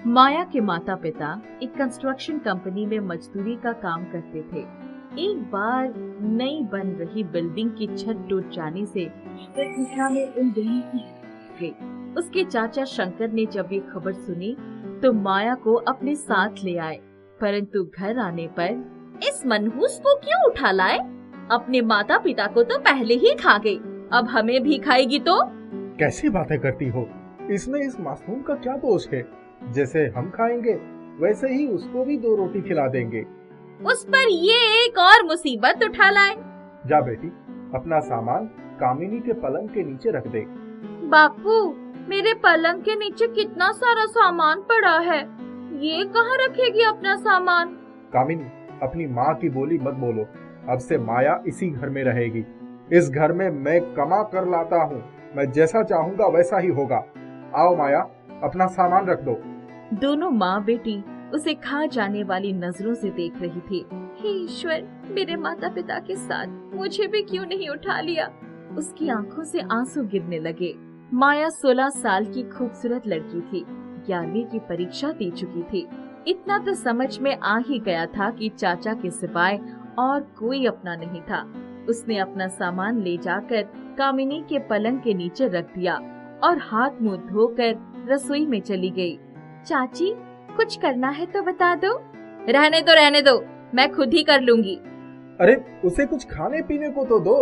माया के माता पिता एक कंस्ट्रक्शन कंपनी में मजदूरी का काम करते थे। एक बार नई बन रही बिल्डिंग की छत टूट जाने से में उन दोनों की गई। उसके चाचा शंकर ने जब ये खबर सुनी तो माया को अपने साथ ले आए, परंतु घर आने पर इस मनहूस को क्यों उठा लाए? अपने माता पिता को तो पहले ही खा गई, अब हमें भी खाएगी तो? कैसी बातें करती हो? इसमें इस मासूम का क्या दोष है? जैसे हम खाएंगे वैसे ही उसको भी 2 रोटी खिला देंगे। उस पर ये एक और मुसीबत उठा लाए। जा बेटी, अपना सामान कामिनी के पलंग के नीचे रख दे। बापू, मेरे पलंग के नीचे कितना सारा सामान पड़ा है, ये कहाँ रखेगी अपना सामान? कामिनी, अपनी माँ की बोली मत बोलो। अब से माया इसी घर में रहेगी। इस घर में मैं कमा कर लाता हूँ, मैं जैसा चाहूँगा वैसा ही होगा। आओ माया, अपना सामान रख दो। दोनों माँ बेटी उसे खा जाने वाली नजरों से देख रही थी। हे ईश्वर, मेरे माता पिता के साथ मुझे भी क्यों नहीं उठा लिया? उसकी आंखों से आंसू गिरने लगे। माया 16 साल की खूबसूरत लड़की थी, 11वीं की परीक्षा दे चुकी थी। इतना तो समझ में आ ही गया था कि चाचा के सिवाय और कोई अपना नहीं था। उसने अपना सामान ले जाकर कामिनी के पलंग के नीचे रख दिया और हाथ मुंह धोकर रसोई में चली गई। चाची, कुछ करना है तो बता दो। रहने दो, मैं खुद ही कर लूंगी। अरे उसे कुछ खाने पीने को तो दो।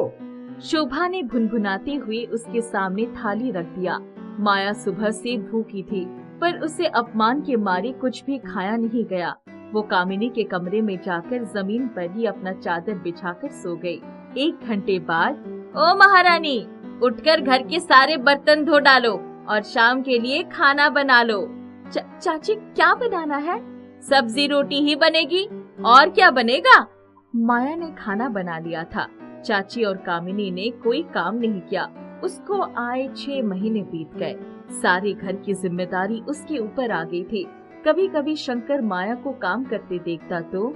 शोभा ने भुनभुनाते हुए उसके सामने थाली रख दिया। माया सुबह से भूखी थी, पर उसे अपमान के मारे कुछ भी खाया नहीं गया। वो कामिनी के कमरे में जाकर जमीन पर ही अपना चादर बिछाकर सो गई। 1 घंटे बाद, ओ महारानी, उठकर घर के सारे बर्तन धो डालो और शाम के लिए खाना बना लो। चाची, क्या बनाना है? सब्जी रोटी ही बनेगी, और क्या बनेगा? माया ने खाना बना लिया था। चाची और कामिनी ने कोई काम नहीं किया। उसको आए 6 महीने बीत गए। सारे घर की जिम्मेदारी उसके ऊपर आ गई थी। कभी कभी शंकर माया को काम करते देखता तो,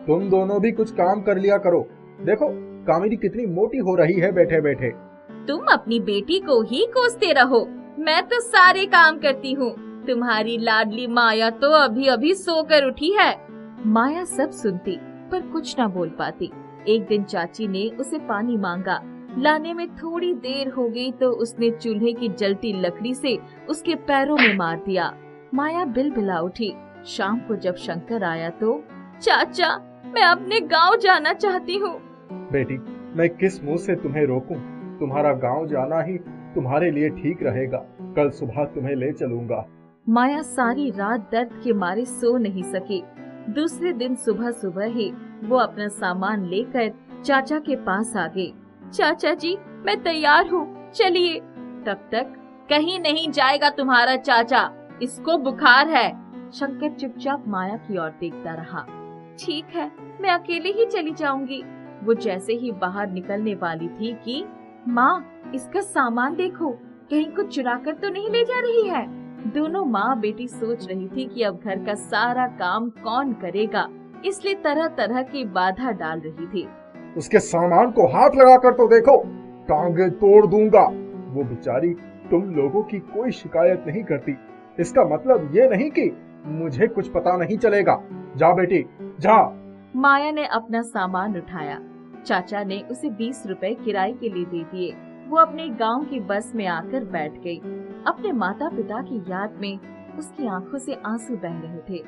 तुम दोनों भी कुछ काम कर लिया करो। देखो कामिनी कितनी मोटी हो रही है बैठे बैठे। तुम अपनी बेटी को ही कोसते रहो, मैं तो सारे काम करती हूँ। तुम्हारी लाडली माया तो अभी अभी सोकर उठी है। माया सब सुनती पर कुछ न बोल पाती। एक दिन चाची ने उसे पानी मांगा। लाने में थोड़ी देर हो गई तो उसने चूल्हे की जलती लकड़ी से उसके पैरों में मार दिया। माया बिलबिला उठी। शाम को जब शंकर आया तो, चाचा, मैं अपने गांव जाना चाहती हूँ। बेटी, मैं किस मुंह से तुम्हें रोकूं? तुम्हारा गांव जाना ही तुम्हारे लिए ठीक रहेगा। कल सुबह तुम्हें ले चलूंगा। माया सारी रात दर्द के मारे सो नहीं सकी। दूसरे दिन सुबह सुबह ही वो अपना सामान लेकर चाचा के पास आ गई। चाचा जी, मैं तैयार हूँ, चलिए। तब तक कहीं नहीं जाएगा तुम्हारा चाचा, इसको बुखार है। शंकर चुपचाप माया की ओर देखता रहा। ठीक है, मैं अकेले ही चली जाऊंगी। वो जैसे ही बाहर निकलने वाली थी कि, माँ, इसका सामान देखो, कहीं कुछ चुरा कर तो नहीं ले जा रही है। दोनों माँ बेटी सोच रही थी कि अब घर का सारा काम कौन करेगा, इसलिए तरह तरह की बाधा डाल रही थी। उसके सामान को हाथ लगाकर तो देखो, टांगे तोड़ दूंगा। वो बेचारी तुम लोगों की कोई शिकायत नहीं करती, इसका मतलब ये नहीं कि मुझे कुछ पता नहीं चलेगा। जा बेटी, जा। माया ने अपना सामान उठाया। चाचा ने उसे 20 रुपए किराए के लिए दे दिए। वो अपने गांव की बस में आकर बैठ गई। अपने माता पिता की याद में उसकी आंखों से आंसू बह रहे थे।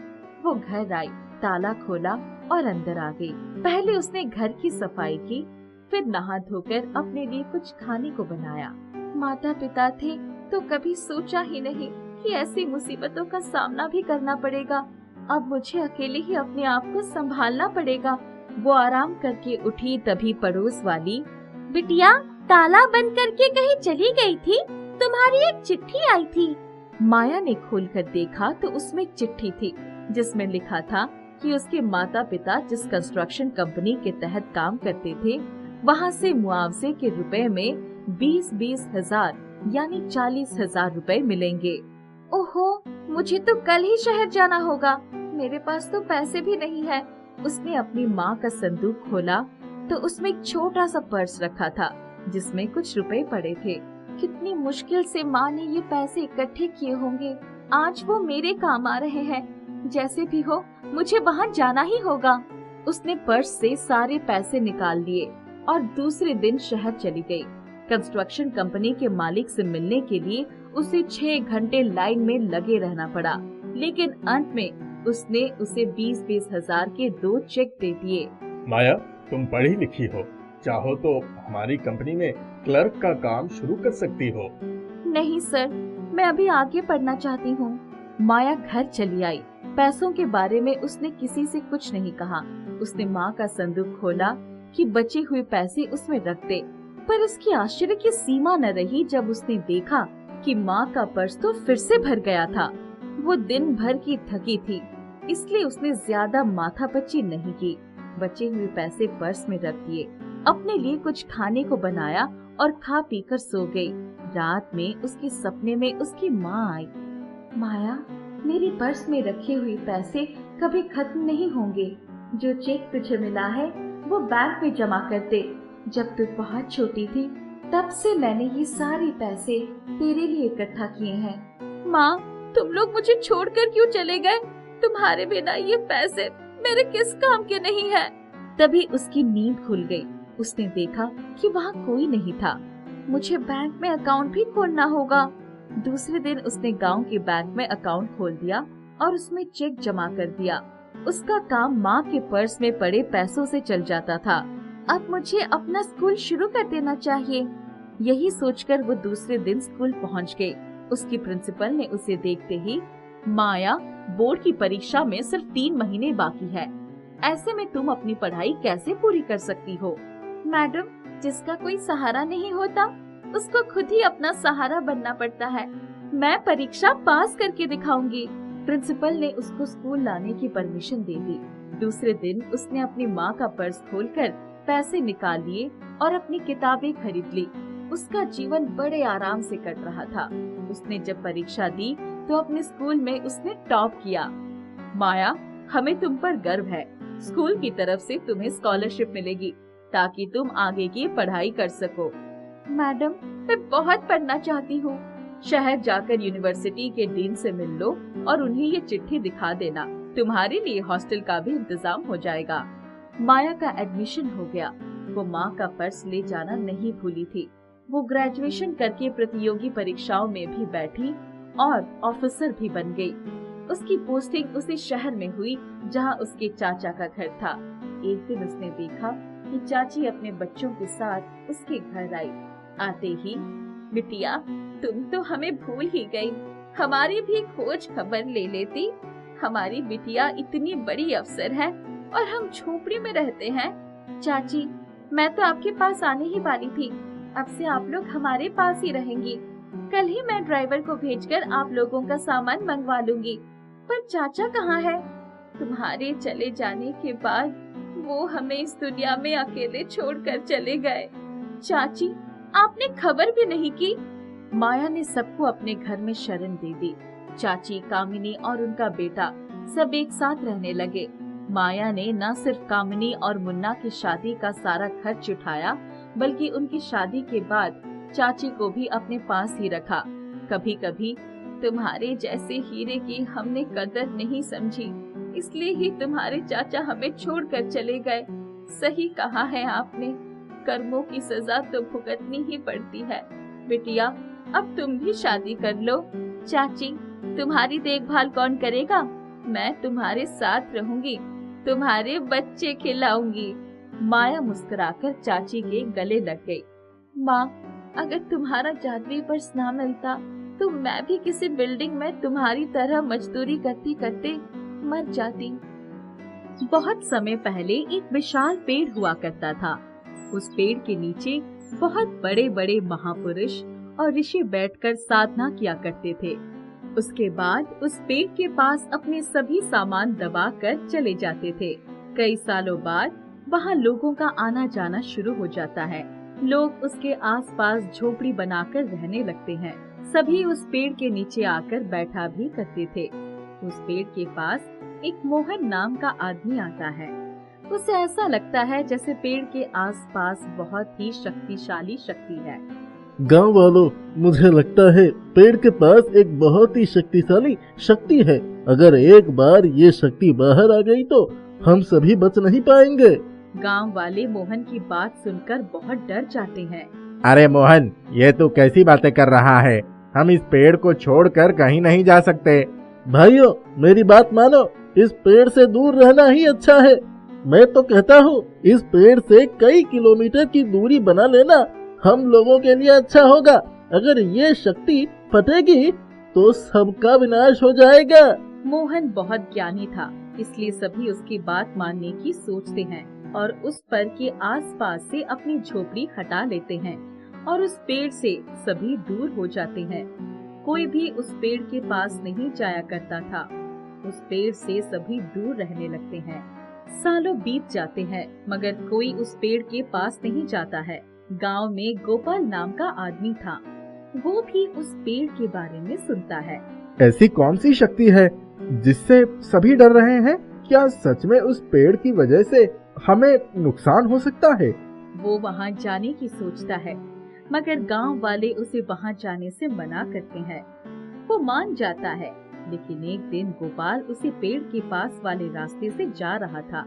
वो घर आई, ताला खोला और अंदर आ गई। पहले उसने घर की सफाई की, फिर नहा धोकर अपने लिए कुछ खाने को बनाया। माता पिता थे तो कभी सोचा ही नहीं कि ऐसी मुसीबतों का सामना भी करना पड़ेगा। अब मुझे अकेले ही अपने आप को संभालना पड़ेगा। वो आराम करके उठी तभी पड़ोस वाली, बिटिया, ताला बंद करके कहीं चली गई थी? तुम्हारी एक चिट्ठी आई थी। माया ने खोलकर देखा तो उसमें एक चिट्ठी थी जिसमें लिखा था कि उसके माता पिता जिस कंस्ट्रक्शन कंपनी के तहत काम करते थे, वहाँ से मुआवजे के रुपए में 20-20 हजार यानी 40,000 रुपए मिलेंगे। ओहो, मुझे तो कल ही शहर जाना होगा, मेरे पास तो पैसे भी नहीं है। उसने अपनी माँ का संदूक खोला तो उसमें एक छोटा सा पर्स रखा था जिसमें कुछ रुपए पड़े थे। कितनी मुश्किल से माँ ने ये पैसे इकट्ठे किए होंगे। आज वो मेरे काम आ रहे हैं। जैसे भी हो मुझे वहाँ जाना ही होगा। उसने पर्स से सारे पैसे निकाल लिए और दूसरे दिन शहर चली गई। कंस्ट्रक्शन कंपनी के मालिक से मिलने के लिए उसे 6 घंटे लाइन में लगे रहना पड़ा, लेकिन अंत में उसने उसे 20-20 हजार के 2 चेक दे दिए। माया, तुम पढ़ी लिखी हो, चाहो तो हमारी कंपनी में क्लर्क का काम शुरू कर सकती हो। नहीं सर, मैं अभी आगे पढ़ना चाहती हूँ। माया घर चली आई। पैसों के बारे में उसने किसी से कुछ नहीं कहा। उसने माँ का संदूक खोला कि बचे हुए पैसे उसमें रख दे, पर उसकी आश्चर्य की सीमा न रही जब उसने देखा कि माँ का पर्स तो फिर से भर गया था। वो दिन भर की थकी थी, इसलिए उसने ज्यादा माथापच्ची नहीं की। बचे हुए पैसे पर्स में रख दिए, अपने लिए कुछ खाने को बनाया और खा पीकर सो गई। रात में उसके सपने में उसकी माँ आई। माया, मेरी पर्स में रखे हुए पैसे कभी खत्म नहीं होंगे। जो चेक तुझे मिला है वो बैंक में जमा कर दे। जब तू बहुत छोटी थी तब से मैंने ये सारे पैसे तेरे लिए इकट्ठा किए हैं। माँ, तुम लोग मुझे छोड़कर क्यों चले गए? तुम्हारे बिना ये पैसे मेरे किस काम के नहीं है। तभी उसकी नींद खुल गई। उसने देखा कि वहाँ कोई नहीं था। मुझे बैंक में अकाउंट भी खोलना होगा। दूसरे दिन उसने गांव के बैंक में अकाउंट खोल दिया और उसमें चेक जमा कर दिया। उसका काम माँ के पर्स में पड़े पैसों से चल जाता था। अब मुझे अपना स्कूल शुरू कर देना चाहिए। यही सोचकर वो दूसरे दिन स्कूल पहुँच गई। उसकी प्रिंसिपल ने उसे देखते ही, माया, बोर्ड की परीक्षा में सिर्फ 3 महीने बाकी है। ऐसे में तुम अपनी पढ़ाई कैसे पूरी कर सकती हो? मैडम, जिसका कोई सहारा नहीं होता उसको खुद ही अपना सहारा बनना पड़ता है। मैं परीक्षा पास करके दिखाऊंगी। प्रिंसिपल ने उसको स्कूल लाने की परमिशन दे दी। दूसरे दिन उसने अपनी माँ का पर्स खोलकर पैसे निकाल लिए और अपनी किताबें खरीद ली। उसका जीवन बड़े आराम से कट रहा था। उसने जब परीक्षा दी तो अपने स्कूल में उसने टॉप किया। माया, हमें तुम पर गर्व है। स्कूल की तरफ से तुम्हें स्कॉलरशिप मिलेगी ताकि तुम आगे की पढ़ाई कर सको। मैडम, मैं बहुत पढ़ना चाहती हूँ। शहर जाकर यूनिवर्सिटी के डीन से मिल लो और उन्हें ये चिट्ठी दिखा देना। तुम्हारे लिए हॉस्टल का भी इंतजाम हो जाएगा। माया का एडमिशन हो गया। वो माँ का पर्स ले जाना नहीं भूली थी। वो ग्रेजुएशन करके प्रतियोगी परीक्षाओं में भी बैठी और ऑफिसर भी बन गई। उसकी पोस्टिंग उसी शहर में हुई जहाँ उसके चाचा का घर था। एक दिन उसने देखा कि चाची अपने बच्चों के साथ उसके घर आई। आते ही, बिटिया, तुम तो हमें भूल ही गई। हमारी भी खोज खबर ले लेती। हमारी बिटिया इतनी बड़ी अफसर है और हम झोपड़ी में रहते हैं। चाची, मैं तो आपके पास आने ही वाली थी। अब से आप लोग हमारे पास ही रहेंगी। कल ही मैं ड्राइवर को भेजकर आप लोगों का सामान मंगवा लूंगी। पर चाचा कहाँ है? तुम्हारे चले जाने के बाद वो हमें इस दुनिया में अकेले छोड़कर चले गए। चाची, आपने खबर भी नहीं की। माया ने सबको अपने घर में शरण दे दी। चाची, कामिनी और उनका बेटा सब एक साथ रहने लगे। माया ने न सिर्फ कामिनी और मुन्ना की शादी का सारा खर्च उठाया, बल्कि उनकी शादी के बाद चाची को भी अपने पास ही रखा। कभी कभी तुम्हारे जैसे हीरे की हमने कदर नहीं समझी, इसलिए ही तुम्हारे चाचा हमें छोड़कर चले गए। सही कहा है आपने, कर्मों की सजा तो भुगतनी ही पड़ती है। बिटिया, अब तुम भी शादी कर लो। चाची, तुम्हारी देखभाल कौन करेगा? मैं तुम्हारे साथ रहूंगी, तुम्हारे बच्चे खिलाऊंगी। माया मुस्कुराकर चाची के गले लग गई। माँ, अगर तुम्हारा जादुई पर्स ना मिलता तो मैं भी किसी बिल्डिंग में तुम्हारी तरह मजदूरी करते करते मर जाती। बहुत समय पहले एक विशाल पेड़ हुआ करता था। उस पेड़ के नीचे बहुत बड़े बड़े महापुरुष और ऋषि बैठकर साधना किया करते थे। उसके बाद उस पेड़ के पास अपने सभी सामान दबाकर चले जाते थे। कई सालों बाद वहाँ लोगों का आना जाना शुरू हो जाता है। लोग उसके आसपास झोपड़ी बनाकर रहने लगते हैं। सभी उस पेड़ के नीचे आकर बैठा भी करते थे। उस पेड़ के पास एक मोहन नाम का आदमी आता है। उसे ऐसा लगता है जैसे पेड़ के आसपास बहुत ही शक्तिशाली शक्ति है। गांव वालों, मुझे लगता है पेड़ के पास एक बहुत ही शक्तिशाली शक्ति है। अगर एक बार ये शक्ति बाहर आ गई तो हम सभी बच नहीं पाएंगे। गांव वाले मोहन की बात सुनकर बहुत डर जाते हैं। अरे मोहन, ये तू कैसी बातें कर रहा है? हम इस पेड़ को छोड़कर कहीं नहीं जा सकते। भाइयों, मेरी बात मानो, इस पेड़ से दूर रहना ही अच्छा है। मैं तो कहता हूँ इस पेड़ से कई किलोमीटर की दूरी बना लेना हम लोगों के लिए अच्छा होगा। अगर ये शक्ति फटेगी तो सबका विनाश हो जाएगा। मोहन बहुत ज्ञानी था, इसलिए सभी उसकी बात मानने की सोचते हैं और उस पर के आसपास से अपनी झोपड़ी हटा लेते हैं और उस पेड़ से सभी दूर हो जाते हैं। कोई भी उस पेड़ के पास नहीं जाया करता था। उस पेड़ से सभी दूर रहने लगते हैं। सालों बीत जाते हैं मगर कोई उस पेड़ के पास नहीं जाता है। गांव में गोपाल नाम का आदमी था। वो भी उस पेड़ के बारे में सुनता है। ऐसी कौन सी शक्ति है जिससे सभी डर रहे हैं? क्या सच में उस पेड़ की वजह से हमें नुकसान हो सकता है? वो वहाँ जाने की सोचता है मगर गांव वाले उसे वहाँ जाने से मना करते हैं। वो मान जाता है, लेकिन एक दिन गोपाल उसे पेड़ के पास वाले रास्ते से जा रहा था।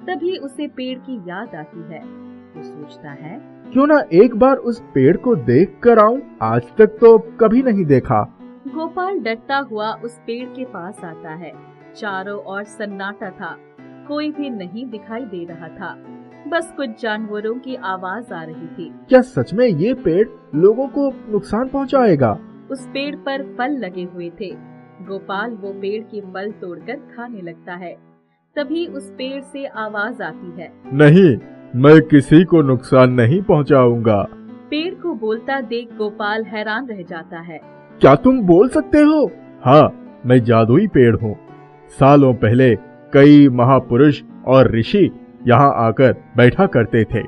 तभी उसे पेड़ की याद आती है। वो सोचता है, क्यों ना एक बार उस पेड़ को देख कर आऊं? आज तक तो कभी नहीं देखा। गोपाल डरता हुआ उस पेड़ के पास आता है। चारों ओर सन्नाटा था, कोई भी नहीं दिखाई दे रहा था। बस कुछ जानवरों की आवाज आ रही थी। क्या सच में ये पेड़ लोगों को नुकसान पहुंचाएगा? उस पेड़ पर फल लगे हुए थे। गोपाल वो पेड़ के फल तोड़कर खाने लगता है। तभी उस पेड़ से आवाज आती है, नहीं, मैं किसी को नुकसान नहीं पहुंचाऊंगा। पेड़ को बोलता देख गोपाल हैरान रह जाता है। क्या तुम बोल सकते हो? हाँ, मैं जादुई पेड़ हूँ। सालों पहले कई महापुरुष और ऋषि यहाँ आकर बैठा करते थे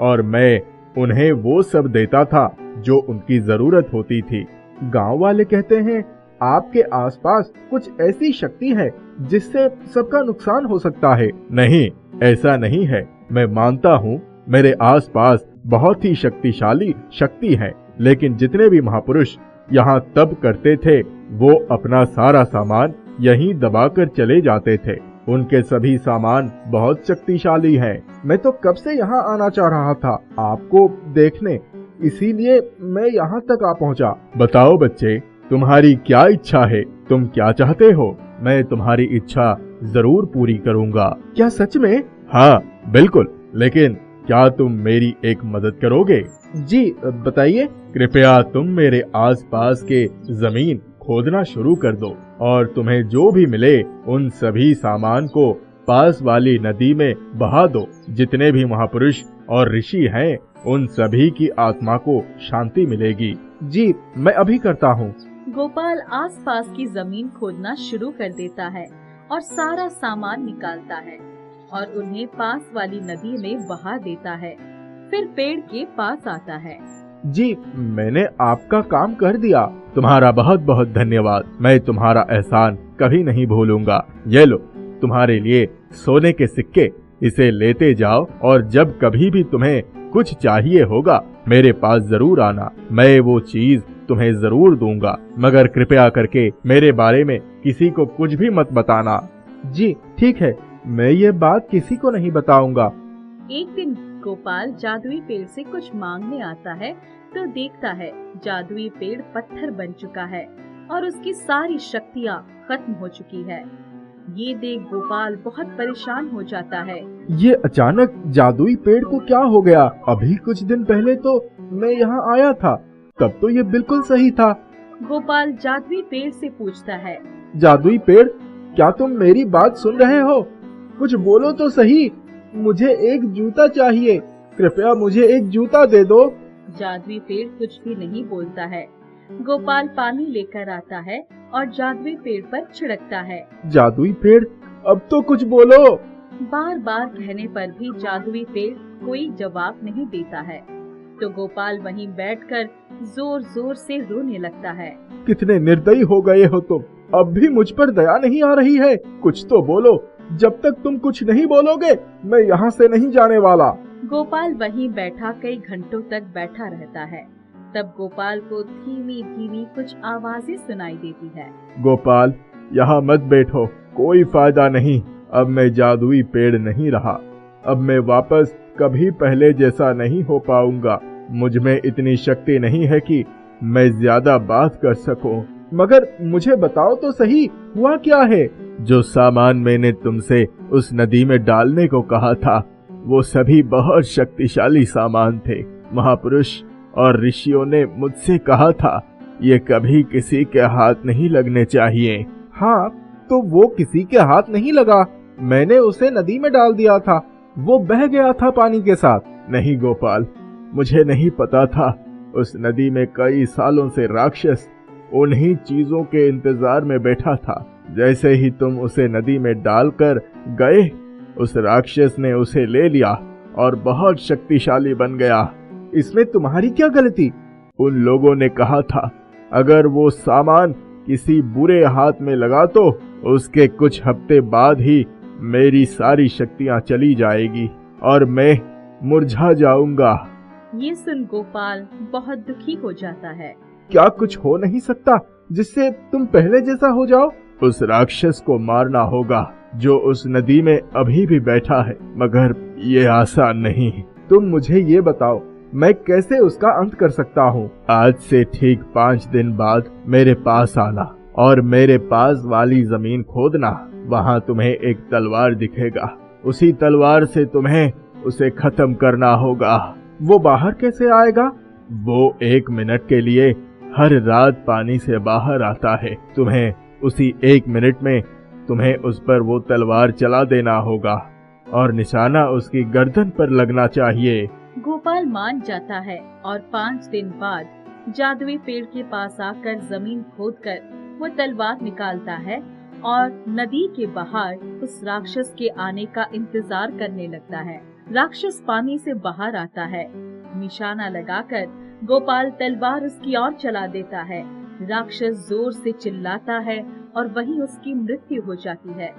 और मैं उन्हें वो सब देता था जो उनकी जरूरत होती थी। गांव वाले कहते हैं आपके आसपास कुछ ऐसी शक्ति है जिससे सबका नुकसान हो सकता है। नहीं, ऐसा नहीं है। मैं मानता हूँ मेरे आसपास बहुत ही शक्तिशाली शक्ति है, लेकिन जितने भी महापुरुष यहाँ तप करते थे वो अपना सारा सामान यहीं दबाकर चले जाते थे। उनके सभी सामान बहुत शक्तिशाली है। मैं तो कब से यहाँ आना चाह रहा था आपको देखने, इसीलिए मैं यहाँ तक आ पहुँचा। बताओ बच्चे, तुम्हारी क्या इच्छा है? तुम क्या चाहते हो? मैं तुम्हारी इच्छा जरूर पूरी करूँगा। क्या सच में? हाँ बिल्कुल, लेकिन क्या तुम मेरी एक मदद करोगे? जी बताइए। कृपया तुम मेरे आसपास के जमीन खोदना शुरू कर दो और तुम्हें जो भी मिले उन सभी सामान को पास वाली नदी में बहा दो। जितने भी महापुरुष और ऋषि हैं उन सभी की आत्मा को शांति मिलेगी। जी मैं अभी करता हूँ। गोपाल आसपास की जमीन खोदना शुरू कर देता है और सारा सामान निकालता है और उन्हें पास वाली नदी में बहा देता है। फिर पेड़ के पास आता है। जी मैंने आपका काम कर दिया। तुम्हारा बहुत बहुत धन्यवाद। मैं तुम्हारा एहसान कभी नहीं भूलूंगा। ये लो तुम्हारे लिए सोने के सिक्के, इसे लेते जाओ और जब कभी भी तुम्हें कुछ चाहिए होगा मेरे पास जरूर आना। मैं वो चीज तुम्हें जरूर दूंगा, मगर कृपया करके मेरे बारे में किसी को कुछ भी मत बताना। जी ठीक है, मैं ये बात किसी को नहीं बताऊंगा। एक दिन गोपाल जादुई पेड़ से कुछ मांगने आता है तो देखता है जादुई पेड़ पत्थर बन चुका है और उसकी सारी शक्तियाँ खत्म हो चुकी है। ये देख गोपाल बहुत परेशान हो जाता है। ये अचानक जादुई पेड़ को क्या हो गया? अभी कुछ दिन पहले तो मैं यहाँ आया था, तब तो ये बिल्कुल सही था। गोपाल जादुई पेड़ से पूछता है, जादुई पेड़, क्या तुम मेरी बात सुन रहे हो? कुछ बोलो तो सही। मुझे एक जूता चाहिए, कृपया मुझे एक जूता दे दो। जादुई पेड़ कुछ भी नहीं बोलता है। गोपाल पानी लेकर आता है और जादुई पेड़ पर छिड़कता है। जादुई पेड़, अब तो कुछ बोलो। बार बार कहने पर भी जादुई पेड़ कोई जवाब नहीं देता है तो गोपाल वहीं बैठकर जोर जोर से रोने लगता है। कितने निर्दयी हो गए हो तुम, अब भी मुझ पर दया नहीं आ रही है। कुछ तो बोलो। जब तक तुम कुछ नहीं बोलोगे मैं यहाँ से नहीं जाने वाला। गोपाल वहीं बैठा कई घंटों तक बैठा रहता है। तब गोपाल को धीमी धीमी कुछ आवाजें सुनाई देती है। गोपाल, यहाँ मत बैठो, कोई फायदा नहीं। अब मैं जादुई पेड़ नहीं रहा। अब मैं वापस कभी पहले जैसा नहीं हो पाऊंगा। मुझ में इतनी शक्ति नहीं है कि मैं ज्यादा बात कर सकूं। मगर मुझे बताओ तो सही, हुआ क्या है? जो सामान मैंने तुमसे उस नदी में डालने को कहा था, वो सभी बहुत शक्तिशाली सामान थे। महापुरुष और ऋषियों ने मुझसे कहा था, ये कभी किसी के हाथ नहीं लगने चाहिए। हाँ, तो वो किसी के हाथ नहीं लगा। मैंने उसे नदी में डाल दिया था, वो बह गया था पानी के साथ। नहीं गोपाल, मुझे नहीं पता था। उस नदी में कई सालों से राक्षस उन्हीं चीजों के इंतजार में बैठा था। जैसे ही तुम उसे नदी में डालकर गए, उस राक्षस ने उसे ले लिया और बहुत शक्तिशाली बन गया। इसमें तुम्हारी क्या गलती? उन लोगों ने कहा था, अगर वो सामान किसी बुरे हाथ में लगा तो उसके कुछ हफ्ते बाद ही मेरी सारी शक्तियां चली जाएगी और मैं मुरझा जाऊंगा। ये सुन गोपाल बहुत दुखी हो जाता है। क्या कुछ हो नहीं सकता जिससे तुम पहले जैसा हो जाओ? उस राक्षस को मारना होगा जो उस नदी में अभी भी बैठा है, मगर ये आसान नहीं। तुम मुझे ये बताओ, मैं कैसे उसका अंत कर सकता हूँ? आज से ठीक 5 दिन बाद मेरे पास आना और मेरे पास वाली जमीन खोदना। वहाँ तुम्हें एक तलवार दिखेगा। उसी तलवार से तुम्हें उसे खत्म करना होगा। वो बाहर कैसे आएगा? वो 1 मिनट के लिए हर रात पानी से बाहर आता है। तुम्हें उसी 1 मिनट में तुम्हें उस पर वो तलवार चला देना होगा और निशाना उसकी गर्दन पर लगना चाहिए। गोपाल मान जाता है और 5 दिन बाद जादुई पेड़ के पास आकर जमीन खोदकर वो तलवार निकालता है और नदी के बाहर उस राक्षस के आने का इंतजार करने लगता है। राक्षस पानी से बाहर आता है। निशाना लगाकर गोपाल तलवार उसकी ओर चला देता है। राक्षस जोर से चिल्लाता है और वहीं उसकी मृत्यु हो जाती है।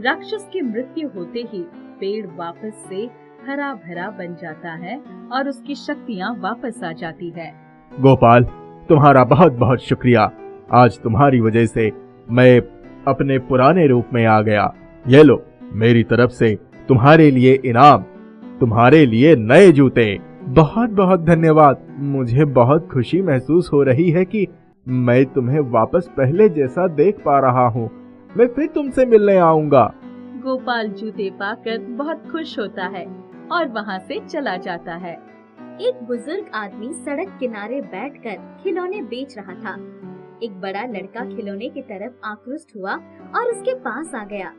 राक्षस की मृत्यु होते ही पेड़ वापस से हरा भरा बन जाता है और उसकी शक्तियाँ वापस आ जाती है। गोपाल, तुम्हारा बहुत बहुत शुक्रिया। आज तुम्हारी वजह से मैं अपने पुराने रूप में आ गया। ये लो, मेरी तरफ से तुम्हारे लिए इनाम, तुम्हारे लिए नए जूते। बहुत बहुत धन्यवाद। मुझे बहुत खुशी महसूस हो रही है कि मैं तुम्हें वापस पहले जैसा देख पा रहा हूँ। मैं फिर तुमसे मिलने आऊंगा। गोपाल जूते पाकर बहुत खुश होता है और वहाँ से चला जाता है। एक बुजुर्ग आदमी सड़क किनारे बैठकर खिलौने बेच रहा था। एक बड़ा लड़का खिलौने की तरफ आकृष्ट हुआ और उसके पास आ गया।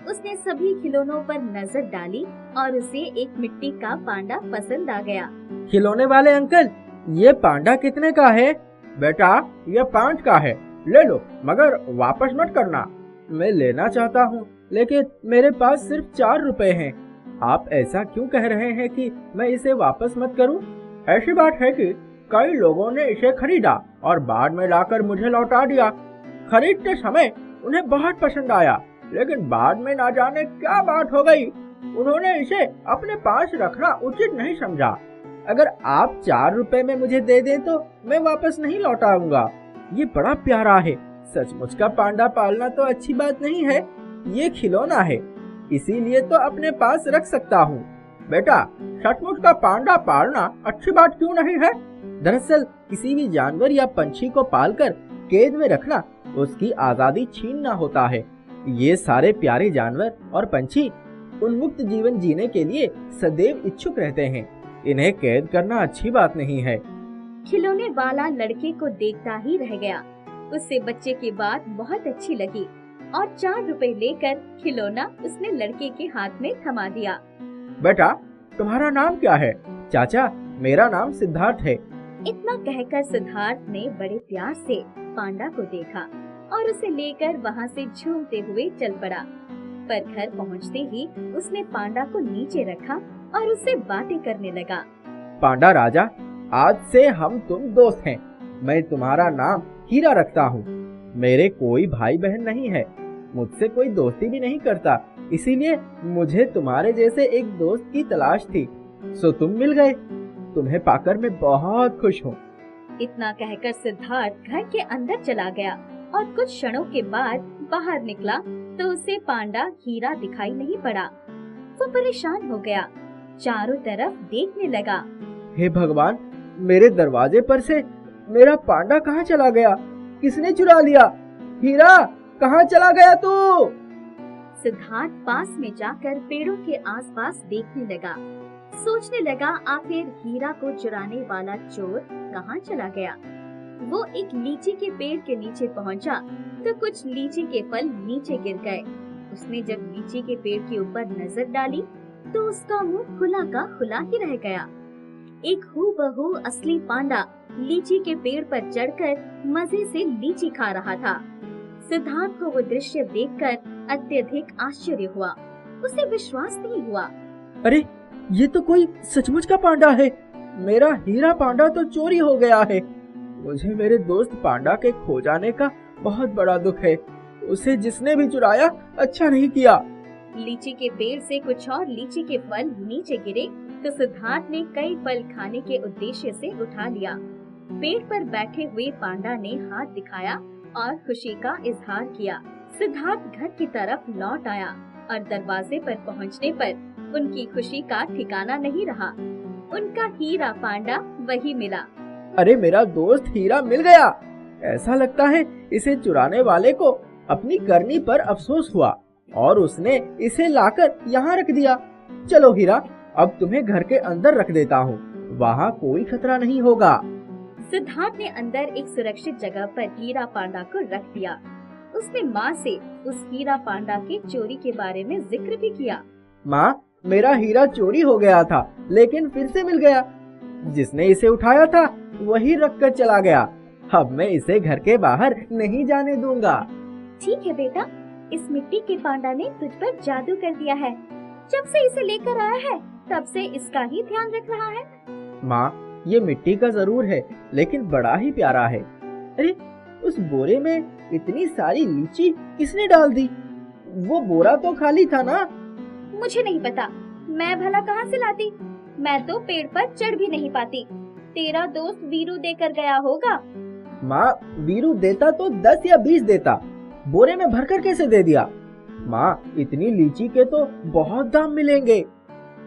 उसने सभी खिलौनों पर नजर डाली और उसे एक मिट्टी का पांडा पसंद आ गया। खिलौने वाले अंकल, ये पांडा कितने का है? बेटा, ये 5 का है, ले लो, मगर वापस मत करना। मैं लेना चाहता हूँ, लेकिन मेरे पास सिर्फ 4 रुपए हैं। आप ऐसा क्यों कह रहे हैं कि मैं इसे वापस मत करूँ? ऐसी बात है कि कई लोगों ने इसे खरीदा और बाद में लाकर मुझे लौटा दिया। खरीदते समय उन्हें बहुत पसंद आया, लेकिन बाद में ना जाने क्या बात हो गई, उन्होंने इसे अपने पास रखना उचित नहीं समझा। अगर आप 4 रुपए में मुझे दे दें तो मैं वापस नहीं लौटाऊंगा। ये बड़ा प्यारा है। सचमुच का पांडा पालना तो अच्छी बात नहीं है, ये खिलौना है, इसीलिए तो अपने पास रख सकता हूँ। बेटा, सचमुच का पांडा पालना अच्छी बात क्यों नहीं है? दरअसल किसी भी जानवर या पंछी को पालकर कैद में रखना उसकी आजादी छीनना होता है। ये सारे प्यारे जानवर और पंछी उन्मुक्त जीवन जीने के लिए सदैव इच्छुक रहते हैं। इन्हें कैद करना अच्छी बात नहीं है। खिलौने वाला लड़के को देखता ही रह गया। उससे बच्चे की बात बहुत अच्छी लगी और 4 रुपए लेकर खिलौना उसने लड़के के हाथ में थमा दिया। बेटा, तुम्हारा नाम क्या है? चाचा, मेरा नाम सिद्धार्थ है। इतना कहकर सिद्धार्थ ने बड़े प्यार से पांडा को देखा और उसे लेकर वहाँ से झूमते हुए चल पड़ा। पर घर पहुँचते ही उसने पांडा को नीचे रखा और उससे बातें करने लगा। पांडा राजा, आज से हम तुम दोस्त हैं। मैं तुम्हारा नाम हीरा रखता हूँ। मेरे कोई भाई बहन नहीं है, मुझसे कोई दोस्ती भी नहीं करता, इसीलिए मुझे तुम्हारे जैसे एक दोस्त की तलाश थी। सो तुम मिल गए। तुम्हें पाकर मैं बहुत खुश हूँ। इतना कहकर सिद्धार्थ घर के अंदर चला गया और कुछ क्षणों के बाद बाहर निकला तो उसे पांडा हीरा दिखाई नहीं पड़ा। वो परेशान हो गया, चारों तरफ देखने लगा। हे भगवान, मेरे दरवाजे पर से मेरा पांडा कहाँ चला गया? किसने चुरा लिया? हीरा, कहाँ चला गया तू? सिद्धार्थ पास में जाकर पेड़ों के आसपास देखने लगा। सोचने लगा आखिर हीरा को चुराने वाला चोर कहाँ चला गया। वो एक लीची के पेड़ के नीचे पहुंचा तो कुछ लीची के फल नीचे गिर गए। उसने जब लीची के पेड़ के ऊपर नजर डाली तो उसका मुंह खुला का खुला ही रह गया। एक हूबहू असली पांडा लीची के पेड़ पर चढ़कर मजे से लीची खा रहा था। सिद्धार्थ को वो दृश्य देखकर अत्यधिक आश्चर्य हुआ। उसे विश्वास नहीं हुआ। अरे, ये तो कोई सचमुच का पांडा है। मेरा हीरा पांडा तो चोरी हो गया है। मुझे मेरे दोस्त पांडा के खो जाने का बहुत बड़ा दुख है। उसे जिसने भी चुराया अच्छा नहीं किया। लीची के पेड़ से कुछ और लीची के फल नीचे गिरे तो सिद्धार्थ ने कई फल खाने के उद्देश्य से उठा लिया। पेड़ पर बैठे हुए पांडा ने हाथ दिखाया और खुशी का इजहार किया। सिद्धार्थ घर की तरफ लौट आया और दरवाजे पर पहुंचने पर उनकी खुशी का ठिकाना नहीं रहा। उनका हीरा पांडा वही मिला। अरे, मेरा दोस्त हीरा मिल गया। ऐसा लगता है इसे चुराने वाले को अपनी करनी पर अफसोस हुआ और उसने इसे लाकर यहाँ रख दिया। चलो हीरा, अब तुम्हें घर के अंदर रख देता हूँ। वहाँ कोई खतरा नहीं होगा। सिद्धार्थ ने अंदर एक सुरक्षित जगह पर हीरा पांडा को रख दिया। उसने माँ से उस हीरा पांडा के चोरी के बारे में जिक्र भी किया। माँ, मेरा हीरा चोरी हो गया था लेकिन फिर से मिल गया। जिसने इसे उठाया था वही रख कर चला गया। अब मैं इसे घर के बाहर नहीं जाने दूंगा। ठीक है बेटा, इस मिट्टी के पांडा ने तुझ पर जादू कर दिया है। जब से इसे लेकर आया है तब से इसका ही ध्यान रख रहा है। माँ, ये मिट्टी का जरूर है लेकिन बड़ा ही प्यारा है। अरे, उस बोरे में इतनी सारी लीची किसने डाल दी? वो बोरा तो खाली था ना? मुझे नहीं पता, मैं भला कहाँ से लाती। मैं तो पेड़ पर चढ़ भी नहीं पाती। तेरा दोस्त वीरू देकर गया होगा। माँ, वीरू देता तो 10 या 20 देता। बोरे में भरकर कैसे दे दिया? माँ, इतनी लीची के तो बहुत दाम मिलेंगे।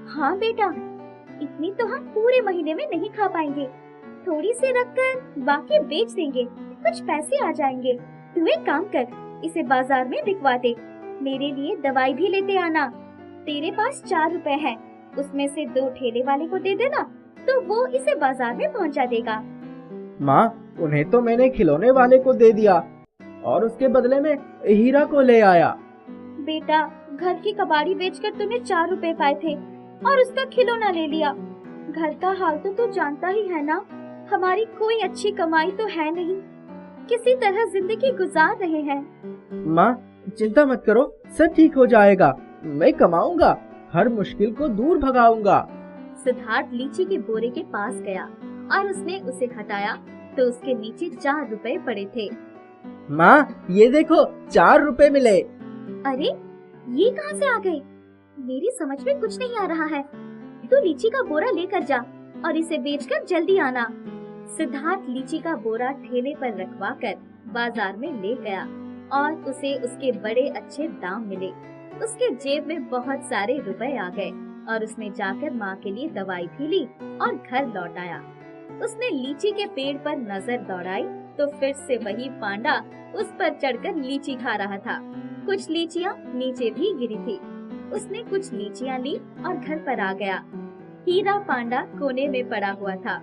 हाँ बेटा, इतनी तो हम पूरे महीने में नहीं खा पाएंगे। थोड़ी सी रखकर बाकी बेच देंगे, कुछ पैसे आ जाएंगे। तू एक काम कर, इसे बाजार में बिकवा दे। मेरे लिए दवाई भी लेते आना। तेरे पास 4 रुपए है, उसमें से 2 ठेले वाले को दे देना तो वो इसे बाजार में पहुंचा देगा। माँ, उन्हें तो मैंने खिलौने वाले को दे दिया और उसके बदले में हीरा को ले आया। बेटा, घर की कबाड़ी बेचकर तूने 4 रुपए पाए थे और उसका खिलौना ले लिया। घर का हाल तो तू जानता ही है ना। हमारी कोई अच्छी कमाई तो है नहीं, किसी तरह जिंदगी गुजार रहे हैं। माँ, चिंता मत करो, सब ठीक हो जाएगा। मैं कमाऊंगा, हर मुश्किल को दूर भगाऊंगा। सिद्धार्थ लीची के बोरे के पास गया और उसने उसे हटाया तो उसके नीचे 4 रुपए पड़े थे। माँ, ये देखो, 4 रुपए मिले। अरे, ये कहाँ से आ गए? मेरी समझ में कुछ नहीं आ रहा है। तू लीची का बोरा लेकर जा और इसे बेचकर जल्दी आना। सिद्धार्थ लीची का बोरा ठेले पर रखवाकर बाजार में ले गया और उसे उसके बड़े अच्छे दाम मिले। उसके जेब में बहुत सारे रुपए आ गए और उसने जाकर माँ के लिए दवाई भी ली और घर लौट आया। उसने लीची के पेड़ पर नजर दौड़ाई तो फिर से वही पांडा उस पर चढ़कर लीची खा रहा था। कुछ लीचियाँ नीचे भी गिरी थी। उसने कुछ लीचियाँ ली और घर पर आ गया। हीरा पांडा कोने में पड़ा हुआ था।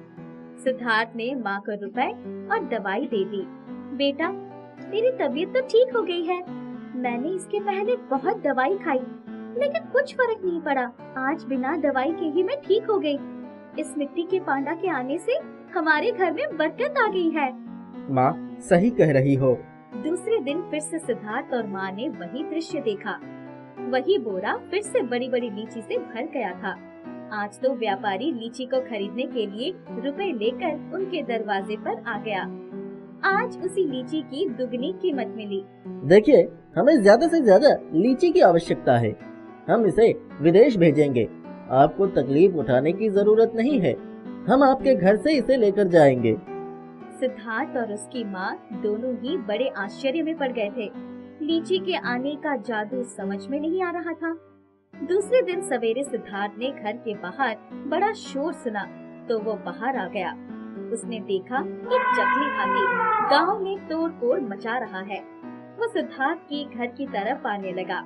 सिद्धार्थ ने माँ को रुपए और दवाई दे दी। बेटा, तेरी तबीयत तो ठीक हो गई है। मैंने इसके पहले बहुत दवाई खाई लेकिन कुछ फर्क नहीं पड़ा। आज बिना दवाई के ही मैं ठीक हो गई। इस मिट्टी के पांडा के आने से हमारे घर में बरकत आ गई है। माँ, सही कह रही हो। दूसरे दिन फिर से सिद्धार्थ और माँ ने वही दृश्य देखा। वही बोरा फिर से बड़ी बड़ी लीची से भर गया था। आज तो व्यापारी लीची को खरीदने के लिए रुपए लेकर उनके दरवाजे पर आ गया। आज उसी लीची की दुगनी कीमत मिली। देखिए, हमें ज्यादा से ज्यादा लीची की आवश्यकता है। हम इसे विदेश भेजेंगे। आपको तकलीफ उठाने की जरूरत नहीं है। हम आपके घर से इसे लेकर जाएंगे। सिद्धार्थ और उसकी माँ दोनों ही बड़े आश्चर्य में पड़ गए थे। लीची के आने का जादू समझ में नहीं आ रहा था। दूसरे दिन सवेरे सिद्धार्थ ने घर के बाहर बड़ा शोर सुना तो वो बाहर आ गया। उसने देखा एक जंगली हाथी गांव में तोड़-फोड़ मचा रहा है। वो सिद्धार्थ के घर की तरफ आने लगा।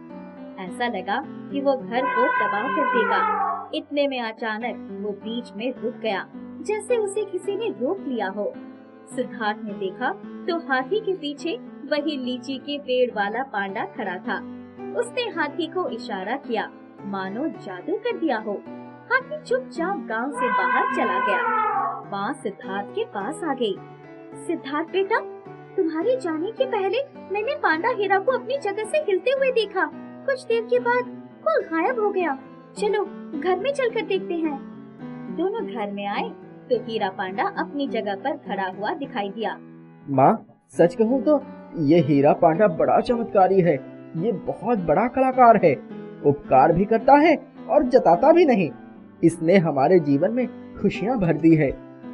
ऐसा लगा कि वो घर को तबाह कर देगा। इतने में अचानक वो बीच में रुक गया, जैसे उसे किसी ने रोक लिया हो। सिद्धार्थ ने देखा तो हाथी के पीछे वही लीची के पेड़ वाला पांडा खड़ा था। उसने हाथी को इशारा किया, मानो जादू कर दिया हो। हाथी चुपचाप गांव से बाहर चला गया। माँ सिद्धार्थ के पास आ गई। सिद्धार्थ बेटा, तुम्हारे जाने के पहले मैंने पांडा हीरा को अपनी जगह से हिलते हुए देखा। कुछ देर के बाद वो गायब हो गया। चलो घर में चलकर देखते हैं। दोनों घर में आए तो हीरा पांडा अपनी जगह पर खड़ा हुआ दिखाई दिया। माँ, सच कहूँ तो ये हीरा पांडा बड़ा चमत्कारी है। ये बहुत बड़ा कलाकार है, उपकार भी करता है और जताता भी नहीं। इसने हमारे जीवन में खुशियाँ भर दी है।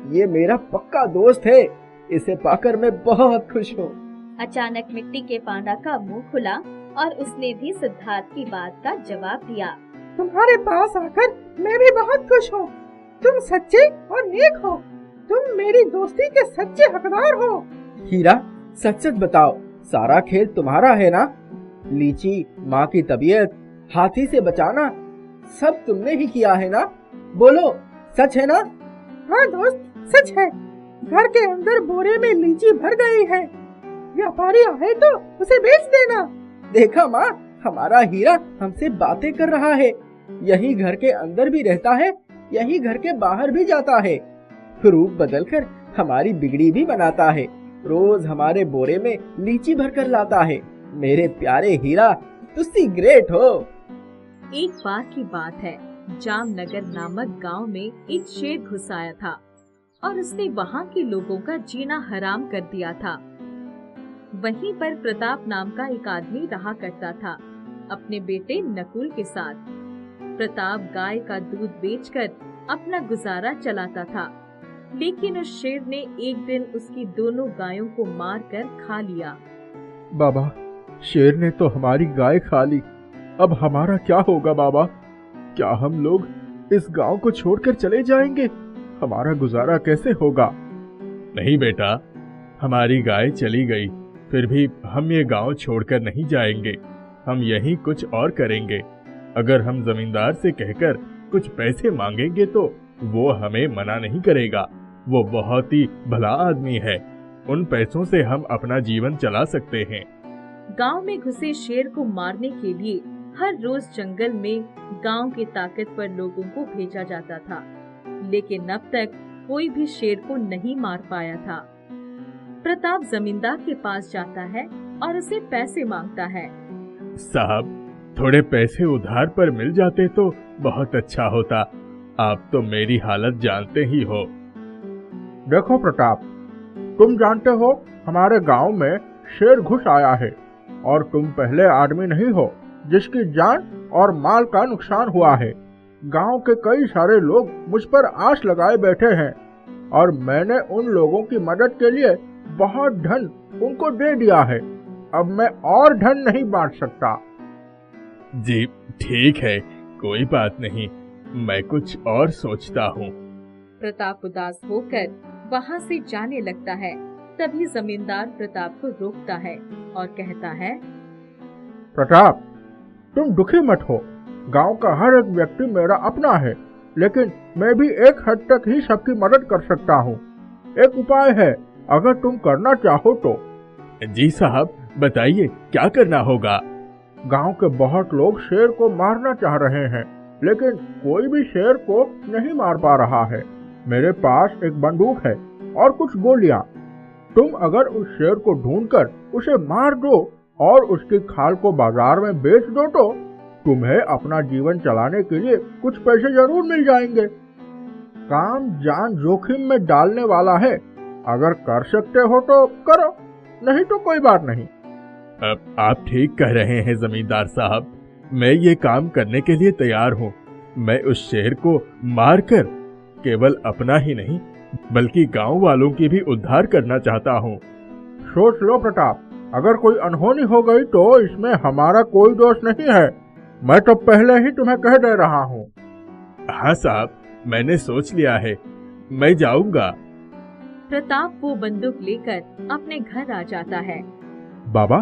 ये मेरा पक्का दोस्त है। इसे पाकर मैं बहुत खुश हूँ। अचानक मिट्टी के पांडा का मुंह खुला और उसने भी सिद्धार्थ की बात का जवाब दिया। तुम्हारे पास आकर मैं भी बहुत खुश हूँ। तुम सच्चे और नेक हो। तुम मेरी दोस्ती के सच्चे हकदार हो। हीरा, सच सच बताओ, सारा खेल तुम्हारा है ना? लीची, माँ की तबीयत, हाथी से बचाना, सब तुमने ही किया है ना? बोलो, सच है ना? हाँ दोस्त, सच है। घर के अंदर बोरे में लीची भर गई है। व्यापारी आए तो उसे बेच देना। देखा माँ, हमारा हीरा हमसे बातें कर रहा है। यही घर के अंदर भी रहता है, यही घर के बाहर भी जाता है। रूप बदलकर हमारी बिगड़ी भी बनाता है। रोज हमारे बोरे में लीची भरकर लाता है। मेरे प्यारे हीरा, तुसी ग्रेट हो। एक बार की बात है, जामनगर नामक गांव में एक शेर घुस आया था और उसने वहां के लोगों का जीना हराम कर दिया था। वहीं पर प्रताप नाम का एक आदमी रहा करता था अपने बेटे नकुल के साथ। प्रताप गाय का दूध बेचकर अपना गुजारा चलाता था, लेकिन उस शेर ने एक दिन उसकी दोनों गायों को मारकर खा लिया। बाबा, शेर ने तो हमारी गाय खा ली। अब हमारा क्या होगा बाबा? क्या हम लोग इस गांव को छोड़कर चले जाएंगे? हमारा गुजारा कैसे होगा? नहीं बेटा, हमारी गाय चली गई, फिर भी हम ये गांव छोड़कर नहीं जाएंगे। हम यहीं कुछ और करेंगे। अगर हम जमींदार से कहकर कुछ पैसे मांगेंगे तो वो हमें मना नहीं करेगा। वो बहुत ही भला आदमी है। उन पैसों से हम अपना जीवन चला सकते हैं। गांव में घुसे शेर को मारने के लिए हर रोज जंगल में गांव के ताकतवर लोगों को भेजा जाता था, लेकिन अब तक कोई भी शेर को नहीं मार पाया था। प्रताप जमींदार के पास जाता है और उसे पैसे मांगता है। साहब, थोड़े पैसे उधार पर मिल जाते तो बहुत अच्छा होता। आप तो मेरी हालत जानते ही हो। देखो प्रताप, तुम जानते हो हमारे गांव में शेर घुस आया है और तुम पहले आदमी नहीं हो जिसकी जान और माल का नुकसान हुआ है। गांव के कई सारे लोग मुझ पर आस लगाए बैठे हैं और मैंने उन लोगों की मदद के लिए बहुत धन उनको दे दिया है। अब मैं और धन नहीं बांट सकता। जी ठीक है, कोई बात नहीं, मैं कुछ और सोचता हूँ। प्रताप उदास होकर वहाँ से जाने लगता है। तभी जमींदार प्रताप को रोकता है और कहता है, प्रताप, तुम दुखी मत हो। गांव का हर एक व्यक्ति मेरा अपना है, लेकिन मैं भी एक हद तक ही सबकी मदद कर सकता हूँ। एक उपाय है, अगर तुम करना चाहो तो। जी साहब, बताइए क्या करना होगा? गांव के बहुत लोग शेर को मारना चाह रहे हैं, लेकिन कोई भी शेर को नहीं मार पा रहा है। मेरे पास एक बंदूक है और कुछ गोलियां। तुम अगर उस शेर को ढूंढकर उसे मार दो और उसकी खाल को बाजार में बेच दो तो तुम्हें अपना जीवन चलाने के लिए कुछ पैसे जरूर मिल जाएंगे। काम जान जोखिम में डालने वाला है। अगर कर सकते हो तो करो, नहीं तो कोई बात नहीं। आप ठीक कह रहे हैं जमींदार साहब, मैं ये काम करने के लिए तैयार हूँ। मैं उस शेर को मारकर केवल अपना ही नहीं बल्कि गांव वालों की भी उद्धार करना चाहता हूँ। सोच लो प्रताप, अगर कोई अनहोनी हो गई तो इसमें हमारा कोई दोष नहीं है। मैं तो पहले ही तुम्हें कह दे रहा हूँ। हाँ साहब, मैंने सोच लिया है, मैं जाऊंगा। प्रताप वो बंदूक लेकर अपने घर आ जाता है। बाबा,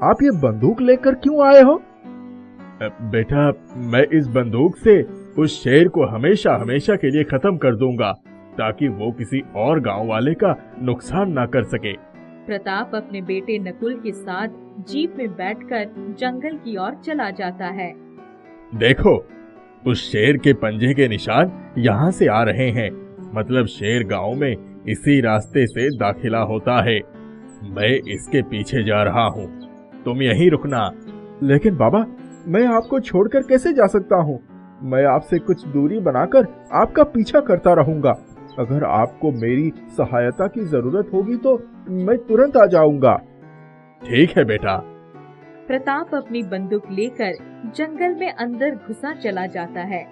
आप ये बंदूक लेकर क्यों आए हो? बेटा, मैं इस बंदूक से उस शेर को हमेशा हमेशा के लिए खत्म कर दूंगा, ताकि वो किसी और गांव वाले का नुकसान ना कर सके। प्रताप अपने बेटे नकुल के साथ जीप में बैठकर जंगल की ओर चला जाता है। देखो, उस शेर के पंजे के निशान यहाँ से आ रहे हैं। मतलब शेर गांव में इसी रास्ते से दाखिला होता है। मैं इसके पीछे जा रहा हूँ, तुम यहीं रुकना। लेकिन बाबा, मैं आपको छोड़कर कैसे जा सकता हूँ? मैं आपसे कुछ दूरी बनाकर आपका पीछा करता रहूंगा। अगर आपको मेरी सहायता की जरूरत होगी तो मैं तुरंत आ जाऊंगा। ठीक है बेटा। प्रताप अपनी बंदूक लेकर जंगल में अंदर घुसा चला जाता है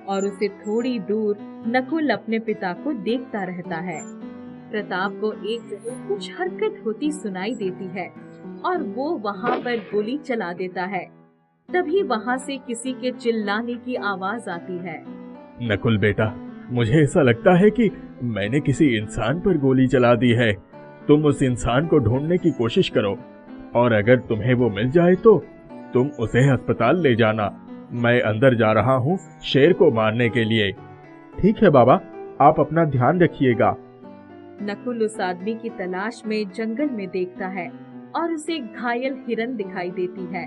और उसे थोड़ी दूर नकुल अपने पिता को देखता रहता है। प्रताप को एक जगह कुछ हरकत होती सुनाई देती है और वो वहाँ पर गोली चला देता है। तभी वहाँ से किसी के चिल्लाने की आवाज आती है। नकुल बेटा, मुझे ऐसा लगता है कि मैंने किसी इंसान पर गोली चला दी है। तुम उस इंसान को ढूंढने की कोशिश करो और अगर तुम्हें वो मिल जाए तो तुम उसे अस्पताल ले जाना। मैं अंदर जा रहा हूँ शेर को मारने के लिए। ठीक है बाबा, आप अपना ध्यान रखिएगा। नकुल उस आदमी की तलाश में जंगल में देखता है और उसे घायल हिरन दिखाई देती है।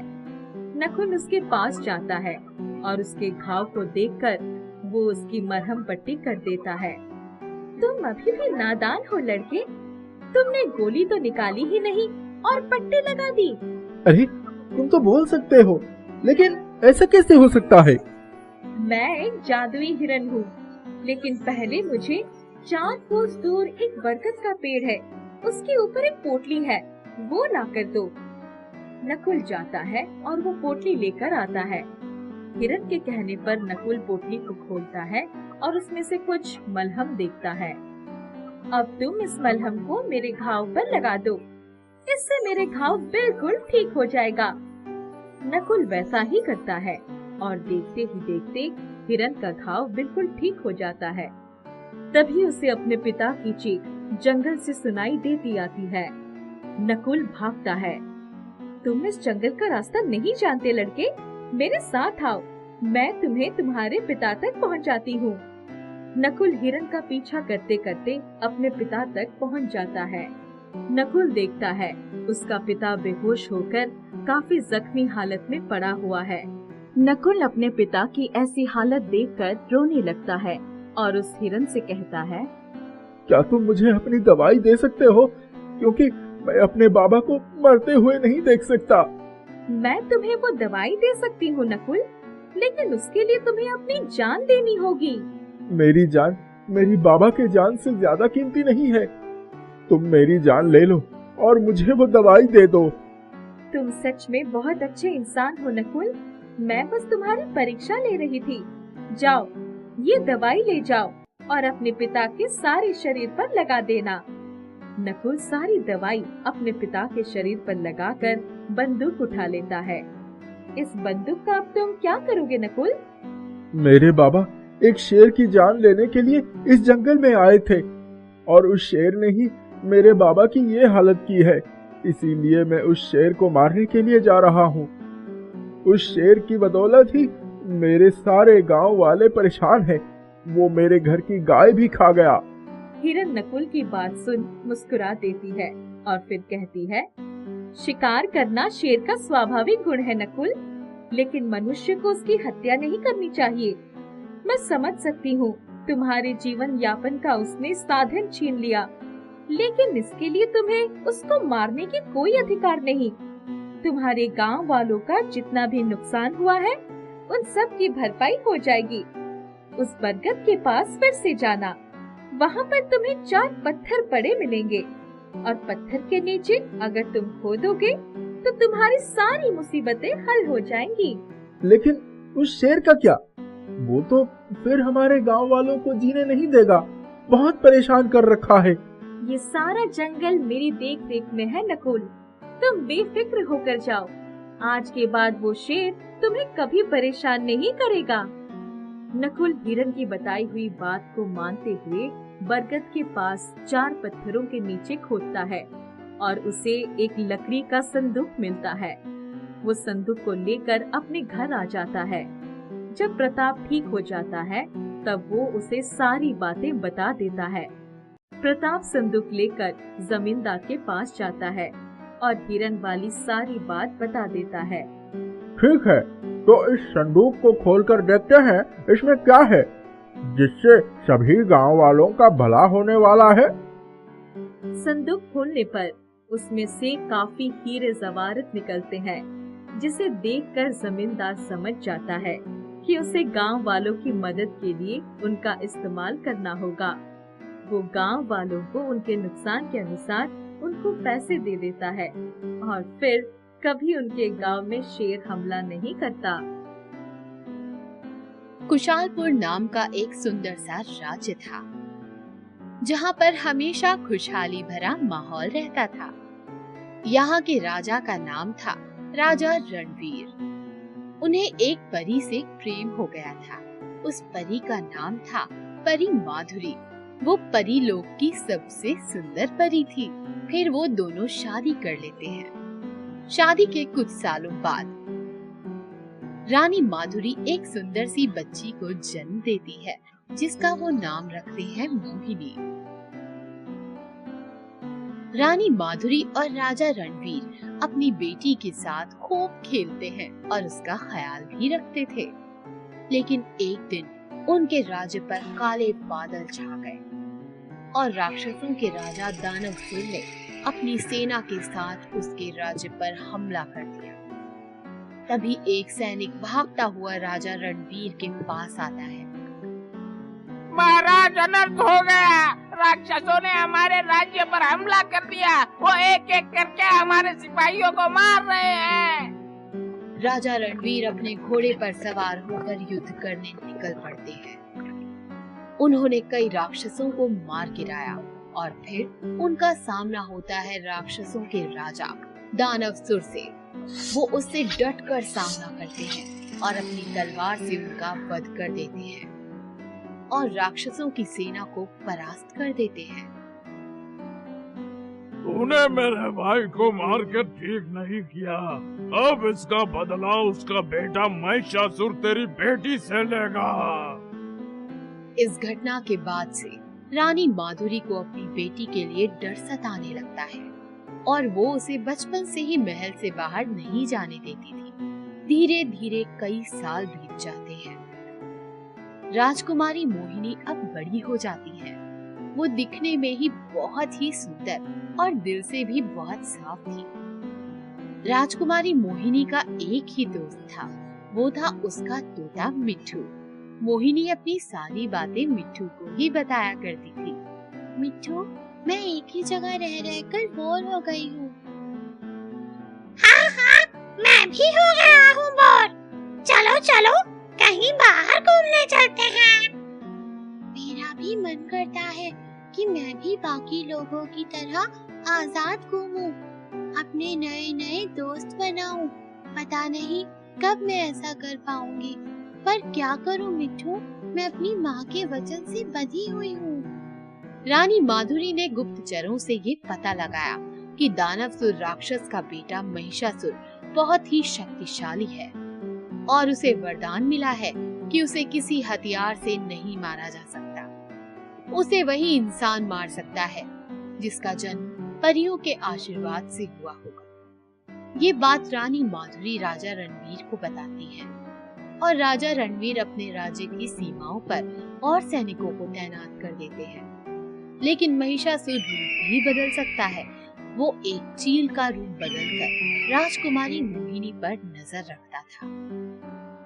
नकुल उसके पास जाता है और उसके घाव को देखकर वो उसकी मरहम पट्टी कर देता है। तुम अभी भी नादान हो लड़के, तुमने गोली तो निकाली ही नहीं और पट्टी लगा दी। अरे, तुम तो बोल सकते हो, लेकिन ऐसा कैसे हो सकता है? मैं एक जादुई हिरन हूँ, लेकिन पहले मुझे 4 कोस दूर एक बरगद का पेड़ है, उसके ऊपर एक पोटली है, वो लाकर दो। नकुल जाता है और वो पोटली लेकर आता है। हिरन के कहने पर नकुल पोटली को खोलता है और उसमें से कुछ मलहम देखता है। अब तुम इस मलहम को मेरे घाव पर लगा दो, इससे मेरे घाव बिल्कुल ठीक हो जाएगा। नकुल वैसा ही करता है और देखते ही देखते हिरन का घाव बिल्कुल ठीक हो जाता है। तभी उसे अपने पिता की चीख जंगल से सुनाई देती आती है। नकुल भागता है। तुम इस जंगल का रास्ता नहीं जानते लड़के, मेरे साथ आओ, मैं तुम्हें तुम्हारे पिता तक पहुंचाती हूँ। नकुल हिरन का पीछा करते करते अपने पिता तक पहुंच जाता है। नकुल देखता है उसका पिता बेहोश होकर काफी जख्मी हालत में पड़ा हुआ है। नकुल अपने पिता की ऐसी हालत देखकर रोने लगता है और उस हिरन से कहता है, क्या तुम मुझे अपनी दवाई दे सकते हो? क्योंकि मैं अपने बाबा को मरते हुए नहीं देख सकता। मैं तुम्हें वो दवाई दे सकती हूँ नकुल, लेकिन उसके लिए तुम्हें अपनी जान देनी होगी। मेरी जान मेरी बाबा के जान से ज्यादा कीमती नहीं है। तुम मेरी जान ले लो और मुझे वो दवाई दे दो। तुम सच में बहुत अच्छे इंसान हो नकुल, मैं बस तुम्हारी परीक्षा ले रही थी। जाओ, ये दवाई ले जाओ और अपने पिता के सारे शरीर पर लगा देना। नकुल सारी दवाई अपने पिता के शरीर पर लगाकर बंदूक उठा लेता है। इस बंदूक का अब तुम क्या करोगे नकुल? मेरे बाबा एक शेर की जान लेने के लिए इस जंगल में आए थे और उस शेर ने ही मेरे बाबा की ये हालत की है। इसीलिए मैं उस शेर को मारने के लिए जा रहा हूँ। उस शेर की बदौलत ही मेरे सारे गांव वाले परेशान हैं। वो मेरे घर की गाय भी खा गया। हिरन नकुल की बात सुन मुस्कुरा देती है और फिर कहती है, शिकार करना शेर का स्वाभाविक गुण है नकुल, लेकिन मनुष्य को उसकी हत्या नहीं करनी चाहिए। मैं समझ सकती हूँ तुम्हारे जीवन यापन का उसने साधन छीन लिया, लेकिन इसके लिए तुम्हें उसको मारने की कोई अधिकार नहीं। तुम्हारे गांव वालों का जितना भी नुकसान हुआ है उन सब की भरपाई हो जाएगी। उस बरगद के पास फिर से जाना, वहाँ पर तुम्हें 4 पत्थर पड़े मिलेंगे और पत्थर के नीचे अगर तुम खोदोगे तो तुम्हारी सारी मुसीबतें हल हो जाएंगी। लेकिन उस शेर का क्या? वो तो फिर हमारे गांव वालों को जीने नहीं देगा। बहुत परेशान कर रखा है। ये सारा जंगल मेरी देख रेख में है नकुल, तुम बेफिक्र होकर जाओ। आज के बाद वो शेर तुम्हें कभी परेशान नहीं करेगा। नकुल हिरन की बताई हुई बात को मानते हुए बरगद के पास 4 पत्थरों के नीचे खोदता है और उसे एक लकड़ी का संदूक मिलता है। वो संदूक को लेकर अपने घर आ जाता है। जब प्रताप ठीक हो जाता है तब वो उसे सारी बातें बता देता है। प्रताप संदूक लेकर जमींदार के पास जाता है और हिरन वाली सारी बात बता देता है। ठीक है, तो इस संदूक को खोलकर देखते हैं इसमें क्या है, जिससे सभी गांव वालों का भला होने वाला है। संदूक खोलने पर उसमें से काफी हीरे जवाहरात निकलते हैं, जिसे देखकर जमींदार समझ जाता है कि उसे गांव वालों की मदद के लिए उनका इस्तेमाल करना होगा। वो गांव वालों को उनके नुकसान के अनुसार उनको पैसे दे देता है और फिर कभी उनके गांव में शेर हमला नहीं करता। कुशालपुर नाम का एक सुंदर सा राज्य था, जहाँ पर हमेशा खुशहाली भरा माहौल रहता था। यहाँ के राजा का नाम था राजा रणवीर। उन्हें एक परी से प्रेम हो गया था। उस परी का नाम था परी माधुरी। वो परी लोक की सबसे सुंदर परी थी। फिर वो दोनों शादी कर लेते हैं। शादी के कुछ सालों बाद रानी माधुरी एक सुंदर सी बच्ची को जन्म देती है, जिसका वो नाम रखते हैं मोहिनी। रानी माधुरी और राजा रणवीर अपनी बेटी के साथ खूब खेलते हैं और उसका ख्याल भी रखते थे। लेकिन एक दिन उनके राज्य पर काले बादल छा गए और राक्षसों के राजा दानवसुर ने अपनी सेना के साथ उसके राज्य पर हमला कर दिया। तभी एक सैनिक भागता हुआ राजा रणवीर के पास आता है। महाराज, अनर्थ हो गया। राक्षसों ने हमारे राज्य पर हमला कर दिया। वो एक एक करके हमारे सिपाहियों को मार रहे हैं। राजा रणवीर अपने घोड़े पर सवार होकर युद्ध करने निकल पड़ते हैं। उन्होंने कई राक्षसों को मार गिराया और फिर उनका सामना होता है राक्षसों के राजा दानवसुर से। वो उससे डटकर सामना करते हैं और अपनी तलवार से उनका वध कर देते हैं और राक्षसों की सेना को परास्त कर देते हैं। तूने मेरे भाई को मारकर ठीक नहीं किया। अब इसका बदला उसका बेटा महिषासुर तेरी बेटी से लेगा। इस घटना के बाद से रानी माधुरी को अपनी बेटी के लिए डर सताने लगता है और वो उसे बचपन से ही महल से बाहर नहीं जाने देती थी। धीरे धीरे कई साल बीत जाते हैं। राजकुमारी मोहिनी अब बड़ी हो जाती है। वो दिखने में ही बहुत ही सुंदर और दिल से भी बहुत साफ थी। राजकुमारी मोहिनी का एक ही दोस्त था, वो था उसका तोता मिट्ठू। मोहिनी अपनी सारी बातें मिट्ठू को ही बताया करती थी। मिट्ठू, मैं एक ही जगह रह रहकर बोर हो गई हूँ। हाँ, मैं भी हो गया हूँ बोर। चलो चलो कहीं बाहर घूमने चलते हैं। मेरा भी मन करता है कि मैं भी बाकी लोगों की तरह आजाद घूमूं, अपने नए नए दोस्त बनाऊं। पता नहीं कब मैं ऐसा कर पाऊंगी, पर क्या करूं मिट्ठू, मैं अपनी माँ के वचन से बंधी हुई हूँ। रानी माधुरी ने गुप्तचरों से ये पता लगाया कि दानवसुर राक्षस का बेटा महिषासुर बहुत ही शक्तिशाली है और उसे वरदान मिला है कि उसे किसी हथियार से नहीं मारा जा सकता। उसे वही इंसान मार सकता है जिसका जन्म परियों के आशीर्वाद से हुआ होगा। ये बात रानी माधुरी राजा रणवीर को बताती है और राजा रणवीर अपने राज्य की सीमाओं पर और सैनिकों को तैनात कर देते हैं। लेकिन महिषासुर रूप भी बदल सकता है। वो एक चील का रूप बदलकर राजकुमारी मोहिनी पर नजर रखता था।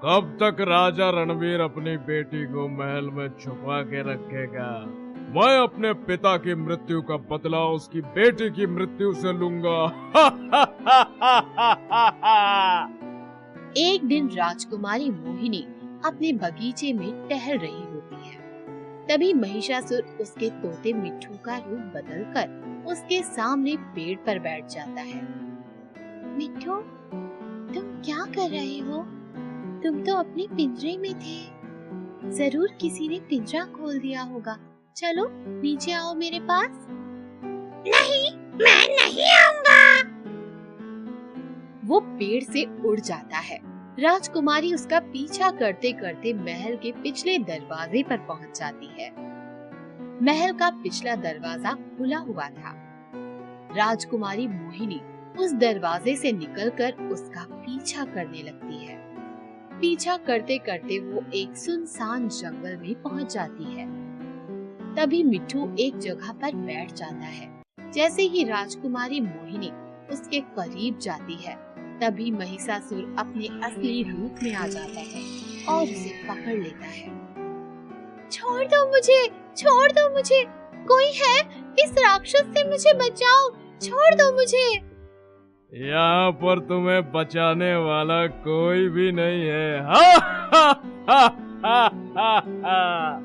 कब तक राजा रणवीर अपनी बेटी को महल में छुपा के रखेगा? मैं अपने पिता की मृत्यु का बदला उसकी बेटी की मृत्यु से लूंगा। एक दिन राजकुमारी मोहिनी अपने बगीचे में टहल रही होती है। तभी महिषासुर उसके तोते मिट्ठू का रूप बदलकर उसके सामने पेड़ पर बैठ जाता है। मिट्ठू, तुम क्या कर रहे हो? तुम तो अपने पिंजरे में थे। जरूर किसी ने पिंजरा खोल दिया होगा। चलो नीचे आओ मेरे पास। नहीं, मैं नहीं आऊंगा। वो पेड़ से उड़ जाता है। राजकुमारी उसका पीछा करते करते महल के पिछले दरवाजे पर पहुंच जाती है। महल का पिछला दरवाजा खुला हुआ था। राजकुमारी मोहिनी उस दरवाजे से निकलकर उसका पीछा करने लगती है। पीछा करते करते वो एक सुनसान जंगल में पहुंच जाती है। तभी मिट्ठू एक जगह पर बैठ जाता है। जैसे ही राजकुमारी मोहिनी उसके करीब जाती है, तभी महिषासुर अपने असली रूप में आ जाता है और उसे पकड़ लेता है। छोड़ दो मुझे, छोड़ दो मुझे, कोई है? इस राक्षस से मुझे बचाओ, छोड़ दो मुझे। यहाँ पर तुम्हें बचाने वाला कोई भी नहीं है। हा, हा, हा, हा, हा, हा।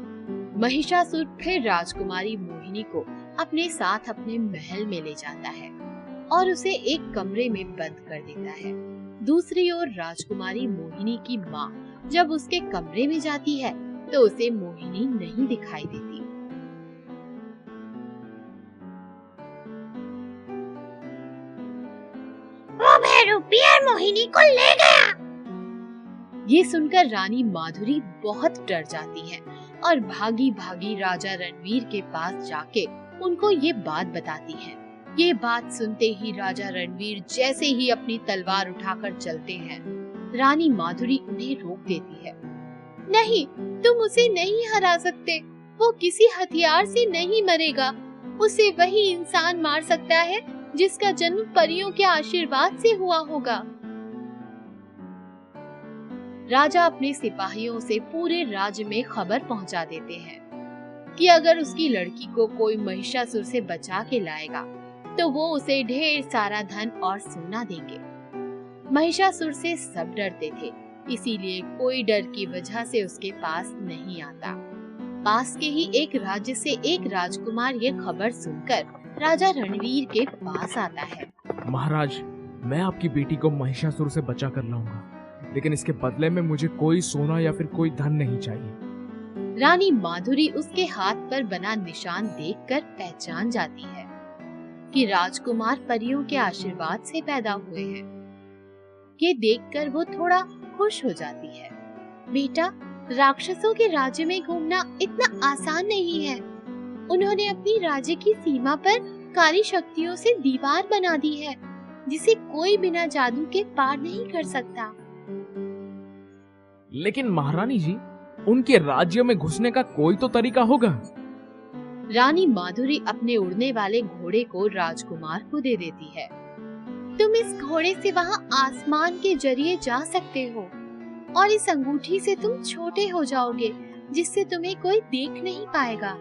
महिषासुर फिर राजकुमारी मोहिनी को अपने साथ अपने महल में ले जाता है और उसे एक कमरे में बंद कर देता है। दूसरी ओर राजकुमारी मोहिनी की माँ जब उसके कमरे में जाती है तो उसे मोहिनी नहीं दिखाई देती। वो बहरूपिया मोहिनी को ले गया। ये सुनकर रानी माधुरी बहुत डर जाती है और भागी भागी राजा रणवीर के पास जाके उनको ये बात बताती है। ये बात सुनते ही राजा रणवीर जैसे ही अपनी तलवार उठाकर चलते हैं, रानी माधुरी उन्हें रोक देती है। नहीं, तुम उसे नहीं हरा सकते। वो किसी हथियार से नहीं मरेगा। उसे वही इंसान मार सकता है जिसका जन्म परियों के आशीर्वाद से हुआ होगा। राजा अपने सिपाहियों से पूरे राज्य में खबर पहुंचा देते हैं कि अगर उसकी लड़की को कोई महिषासुर से बचा के लाएगा तो वो उसे ढेर सारा धन और सोना देंगे। महिषासुर से सब डरते थे, इसीलिए कोई डर की वजह से उसके पास नहीं आता। पास के ही एक राज्य से एक राजकुमार ये खबर सुनकर राजा रणवीर के पास आता है। महाराज, मैं आपकी बेटी को महिषासुर से बचा कर लाऊंगा, लेकिन इसके बदले में मुझे कोई सोना या फिर कोई धन नहीं चाहिए। रानी माधुरी उसके हाथ पर बना निशान देखकर पहचान जाती है कि राजकुमार परियों के आशीर्वाद से पैदा हुए हैं। ये देखकर वो थोड़ा खुश हो जाती है। बेटा, राक्षसों के राज्य में घूमना इतना आसान नहीं है। उन्होंने अपनी राज्य की सीमा पर काली शक्तियों से दीवार बना दी है, जिसे कोई बिना जादू के पार नहीं कर सकता। लेकिन महारानी जी, उनके राज्य में घुसने का कोई तो तरीका होगा। रानी माधुरी अपने उड़ने वाले घोड़े को राजकुमार को दे देती है। तुम इस घोड़े से वहाँ आसमान के जरिए जा सकते हो और इस अंगूठी से तुम छोटे हो जाओगे, जिससे तुम्हें कोई देख नहीं पाएगा।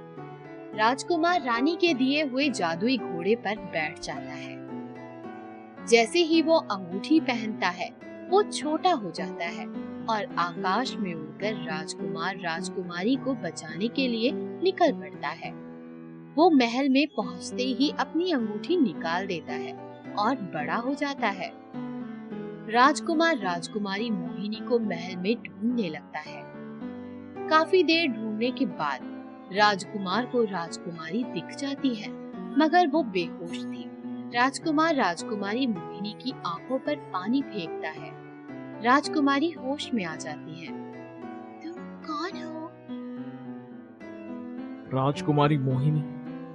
राजकुमार रानी के दिए हुए जादुई घोड़े पर बैठ जाता है। जैसे ही वो अंगूठी पहनता है, वो छोटा हो जाता है और आकाश में उड़कर राजकुमार राजकुमारी को बचाने के लिए निकल पड़ता है। वो महल में पहुंचते ही अपनी अंगूठी निकाल देता है और बड़ा हो जाता है। राजकुमार राजकुमारी मोहिनी को महल में ढूंढने लगता है। काफी देर ढूंढने के बाद राजकुमार को राजकुमारी दिख जाती है, मगर वो बेहोश थी। राजकुमार राजकुमारी मोहिनी की आंखों पर पानी फेंकता है। राजकुमारी होश में आ जाती है। तुम कौन हो? राजकुमारी मोहिनी,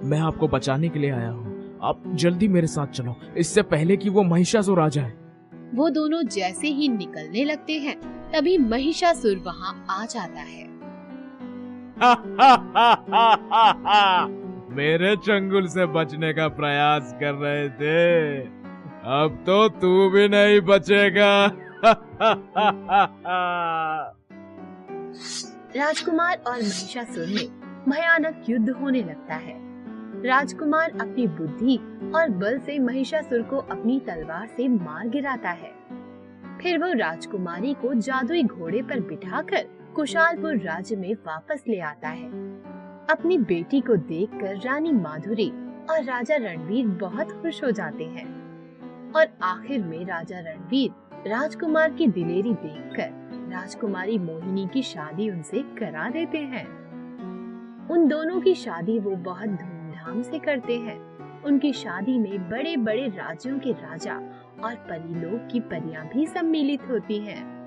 मैं आपको बचाने के लिए आया हूँ। आप जल्दी मेरे साथ चलो, इससे पहले कि वो महिषासुर आ जाए। वो दोनों जैसे ही निकलने लगते हैं, तभी महिषासुर वहाँ आ जाता है। मेरे चंगुल से बचने का प्रयास कर रहे थे, अब तो तू भी नहीं बचेगा। राजकुमार और महिषासुर में भयानक युद्ध होने लगता है। राजकुमार अपनी बुद्धि और बल से महिषासुर को अपनी तलवार से मार गिराता है। फिर वो राजकुमारी को जादुई घोड़े पर बिठाकर कुशालपुर राज्य में वापस ले आता है। अपनी बेटी को देखकर रानी माधुरी और राजा रणवीर बहुत खुश हो जाते हैं और आखिर में राजा रणवीर राजकुमार की दिलेरी देखकर राजकुमारी मोहिनी की शादी उनसे करा देते हैं। उन दोनों की शादी वो बहुत धूमधाम से करते हैं। उनकी शादी में बड़े बड़े राज्यों के राजा और परीलोक की परियां भी सम्मिलित होती हैं।